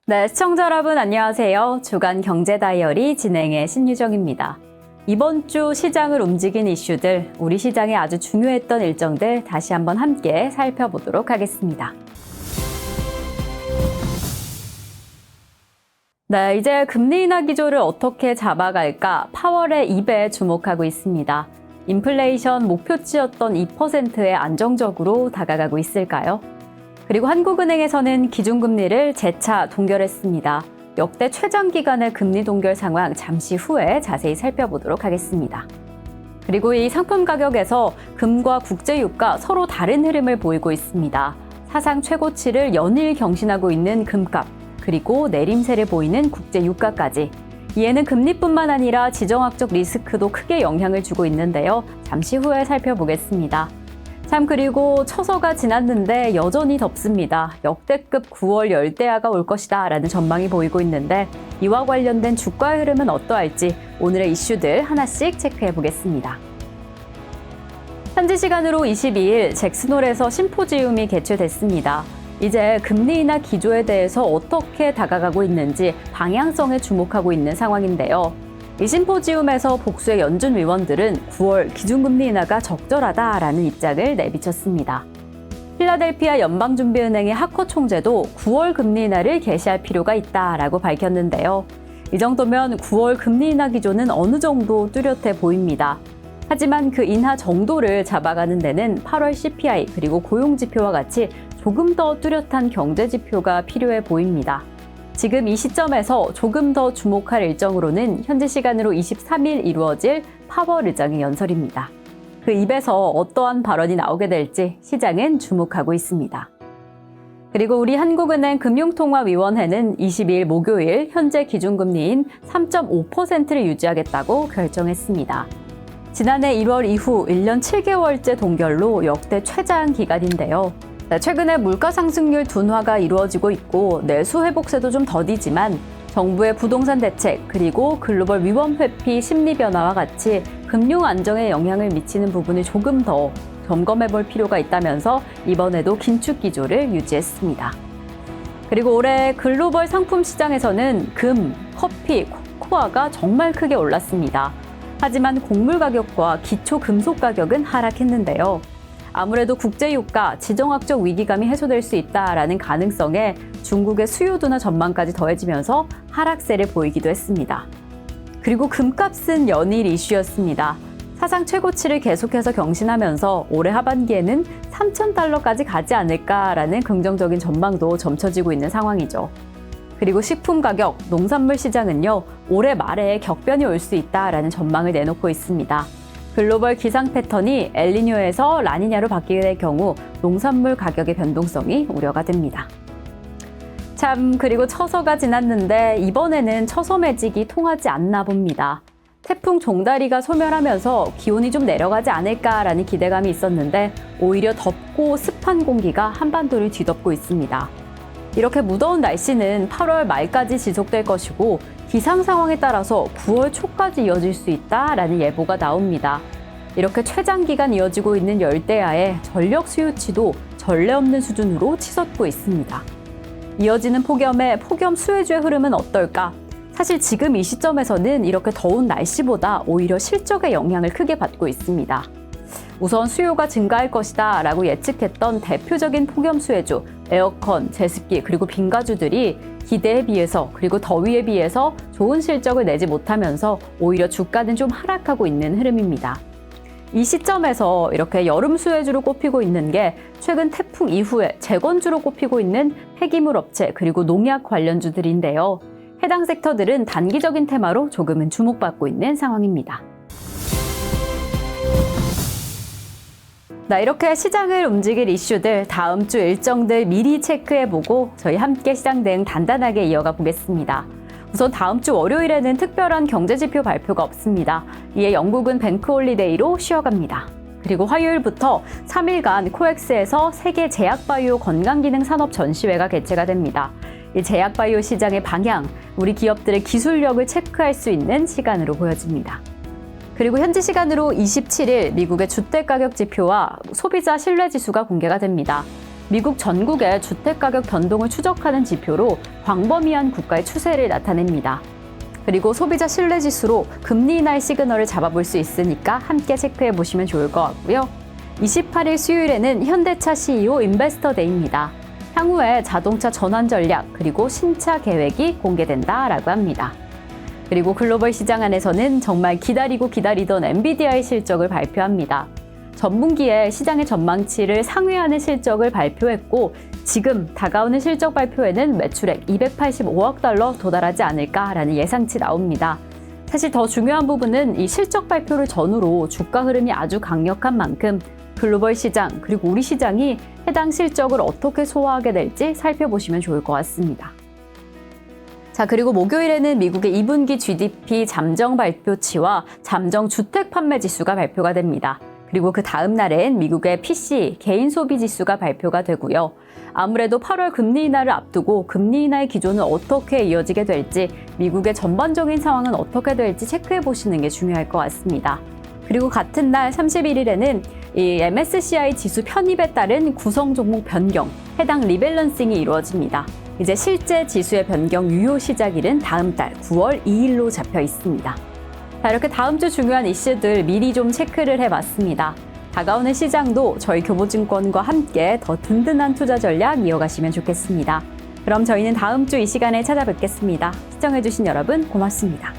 네, 시청자 여러분 안녕하세요. 주간 경제 다이어리 진행의 신유정입니다. 이번 주 시장을 움직인 이슈들, 우리 시장에 아주 중요했던 일정들 다시 한번 함께 살펴보도록 하겠습니다. 네, 이제 금리 인하 기조를 어떻게 잡아갈까 파월의 입에 주목하고 있습니다. 인플레이션 목표치였던 2%에 안정적으로 다가가고 있을까요? 그리고 한국은행에서는 기준금리를 재차 동결했습니다. 역대 최장 기간의 금리 동결 상황 잠시 후에 자세히 살펴보도록 하겠습니다. 그리고 이 상품 가격에서 금과 국제유가 서로 다른 흐름을 보이고 있습니다. 사상 최고치를 연일 경신하고 있는 금값, 그리고 내림세를 보이는 국제유가까지. 이에는 금리뿐만 아니라 지정학적 리스크도 크게 영향을 주고 있는데요. 잠시 후에 살펴보겠습니다. 참 그리고 처서가 지났는데 여전히 덥습니다. 역대급 9월 열대야가 올 것이다 라는 전망이 보이고 있는데 이와 관련된 주가의 흐름은 어떠할지 오늘의 이슈들 하나씩 체크해 보겠습니다. 현지 시간으로 22일 잭슨홀에서 심포지움이 개최됐습니다. 이제 금리 인하 기조에 대해서 어떻게 다가가고 있는지 방향성에 주목하고 있는 상황인데요. 이 심포지움에서 복수의 연준 위원들은 9월 기준금리 인하가 적절하다라는 입장을 내비쳤습니다. 필라델피아 연방준비은행의 하커 총재도 9월 금리 인하를 개시할 필요가 있다라고 밝혔는데요. 이 정도면 9월 금리 인하 기조는 어느 정도 뚜렷해 보입니다. 하지만 그 인하 정도를 잡아가는 데는 8월 CPI 그리고 고용지표와 같이 조금 더 뚜렷한 경제지표가 필요해 보입니다. 지금 이 시점에서 조금 더 주목할 일정으로는 현지 시간으로 23일 이루어질 파월 의장의 연설입니다. 그 입에서 어떠한 발언이 나오게 될지 시장은 주목하고 있습니다. 그리고 우리 한국은행 금융통화위원회는 22일 목요일 현재 기준금리인 3.5%를 유지하겠다고 결정했습니다. 지난해 1월 이후 1년 7개월째 동결로 역대 최장 기간인데요. 최근에 물가 상승률 둔화가 이루어지고 있고 내수 회복세도 좀 더디지만 정부의 부동산 대책 그리고 글로벌 위험 회피 심리 변화와 같이 금융 안정에 영향을 미치는 부분을 조금 더 점검해 볼 필요가 있다면서 이번에도 긴축 기조를 유지했습니다. 그리고 올해 글로벌 상품 시장에서는 금, 커피, 코코아가 정말 크게 올랐습니다. 하지만 곡물 가격과 기초 금속 가격은 하락했는데요. 아무래도 국제유가, 지정학적 위기감이 해소될 수 있다라는 가능성에 중국의 수요 둔화 전망까지 더해지면서 하락세를 보이기도 했습니다. 그리고 금값은 연일 이슈였습니다. 사상 최고치를 계속해서 경신하면서 올해 하반기에는 3,000달러까지 가지 않을까라는 긍정적인 전망도 점쳐지고 있는 상황이죠. 그리고 식품 가격, 농산물 시장은요, 올해 말에 격변이 올 수 있다라는 전망을 내놓고 있습니다. 글로벌 기상 패턴이 엘니뇨에서 라니냐로 바뀌게 될 경우 농산물 가격의 변동성이 우려가 됩니다. 참 그리고 처서가 지났는데 이번에는 처서 매직이 통하지 않나 봅니다. 태풍 종다리가 소멸하면서 기온이 좀 내려가지 않을까라는 기대감이 있었는데 오히려 덥고 습한 공기가 한반도를 뒤덮고 있습니다. 이렇게 무더운 날씨는 8월 말까지 지속될 것이고 기상 상황에 따라서 9월 초까지 이어질 수 있다라는 예보가 나옵니다. 이렇게 최장 기간 이어지고 있는 열대야에 전력 수요치도 전례 없는 수준으로 치솟고 있습니다. 이어지는 폭염에 폭염 수혜주의 흐름은 어떨까? 사실 지금 이 시점에서는 이렇게 더운 날씨보다 오히려 실적에 영향을 크게 받고 있습니다. 우선 수요가 증가할 것이다 라고 예측했던 대표적인 폭염 수혜주, 에어컨, 제습기 그리고 빙가주들이 기대에 비해서 그리고 더위에 비해서 좋은 실적을 내지 못하면서 오히려 주가는 좀 하락하고 있는 흐름입니다. 이 시점에서 이렇게 여름 수혜주로 꼽히고 있는 게 최근 태풍 이후에 재건주로 꼽히고 있는 폐기물 업체 그리고 농약 관련주들인데요. 해당 섹터들은 단기적인 테마로 조금은 주목받고 있는 상황입니다. 이렇게 시장을 움직일 이슈들, 다음 주 일정들 미리 체크해보고 저희 함께 시장 대응 단단하게 이어가 보겠습니다. 우선 다음 주 월요일에는 특별한 경제지표 발표가 없습니다. 이에 영국은 뱅크홀리데이로 쉬어갑니다. 그리고 화요일부터 3일간 코엑스에서 세계 제약바이오 건강기능 산업 전시회가 개최가 됩니다. 이 제약바이오 시장의 방향, 우리 기업들의 기술력을 체크할 수 있는 시간으로 보여집니다. 그리고 현지 시간으로 27일 미국의 주택가격 지표와 소비자 신뢰지수가 공개가 됩니다. 미국 전국의 주택가격 변동을 추적하는 지표로 광범위한 국가의 추세를 나타냅니다. 그리고 소비자 신뢰지수로 금리 인하의 시그널을 잡아볼 수 있으니까 함께 체크해 보시면 좋을 것 같고요. 28일 수요일에는 현대차 CEO 인베스터 데이입니다. 향후에 자동차 전환 전략 그리고 신차 계획이 공개된다라고 합니다. 그리고 글로벌 시장 안에서는 정말 기다리던 엔비디아의 실적을 발표합니다. 전분기에 시장의 전망치를 상회하는 실적을 발표했고 지금 다가오는 실적 발표에는 매출액 285억 달러 도달하지 않을까라는 예상치 나옵니다. 사실 더 중요한 부분은 이 실적 발표를 전후로 주가 흐름이 아주 강력한 만큼 글로벌 시장 그리고 우리 시장이 해당 실적을 어떻게 소화하게 될지 살펴보시면 좋을 것 같습니다. 자, 그리고 목요일에는 미국의 2분기 GDP 잠정 발표치와 잠정 주택 판매 지수가 발표가 됩니다. 그리고 그 다음 날엔 미국의 PCE 개인 소비 지수가 발표가 되고요. 아무래도 8월 금리 인하를 앞두고 금리 인하의 기조는 어떻게 이어지게 될지 미국의 전반적인 상황은 어떻게 될지 체크해 보시는 게 중요할 것 같습니다. 그리고 같은 날 31일에는 이 MSCI 지수 편입에 따른 구성 종목 변경, 해당 리밸런싱이 이루어집니다. 이제 실제 지수의 변경 유효 시작일은 다음 달 9월 2일로 잡혀 있습니다. 자, 이렇게 다음 주 중요한 이슈들 미리 좀 체크를 해봤습니다. 다가오는 시장도 저희 교보증권과 함께 더 든든한 투자 전략 이어가시면 좋겠습니다. 그럼 저희는 다음 주 이 시간에 찾아뵙겠습니다. 시청해주신 여러분 고맙습니다.